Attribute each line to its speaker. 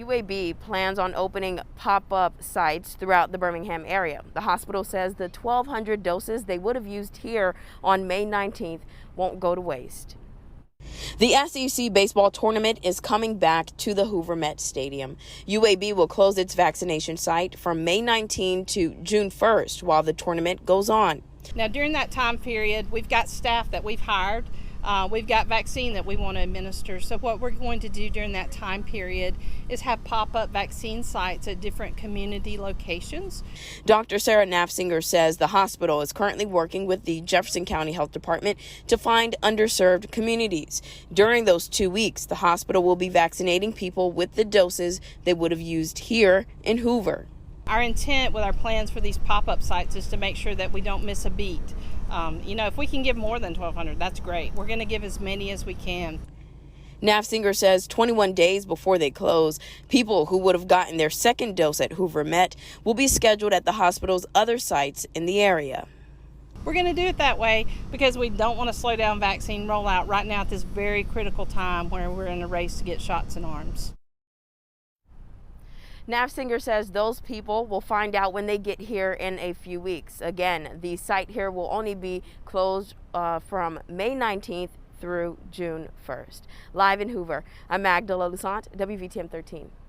Speaker 1: UAB plans on opening pop-up sites throughout the Birmingham area. The hospital says the 1,200 doses they would have used here on May 19th won't go to waste. The SEC baseball tournament is coming back to the Hoover Met Stadium. UAB will close its vaccination site from May 19 to June 1st while the tournament goes on.
Speaker 2: Now, during that time period, we've got staff that we've hired. We've got vaccine that we want to administer. So what we're going to do during that time period is have pop-up vaccine sites at different community locations.
Speaker 1: Dr. Sarah Nafziger says the hospital is currently working with the Jefferson County Health Department to find underserved communities. During those 2 weeks, the hospital will be vaccinating people with the doses they would have used here in Hoover.
Speaker 2: Our intent with our plans for these pop-up sites is to make sure that we don't miss a beat. If we can give more than 1,200, that's great. We're going to give as many as we can.
Speaker 1: Nafziger says 21 days before they close, people who would have gotten their second dose at Hoover Met will be scheduled at the hospital's other sites in the area.
Speaker 2: We're going to do it that way because we don't want to slow down vaccine rollout right now at this very critical time where we're in a race to get shots in arms.
Speaker 1: Nafziger says those people will find out when they get here in a few weeks. Again, the site here will only be closed from May 19th through June 1st. Live in Hoover, I'm Magdala Lusant, WVTM 13.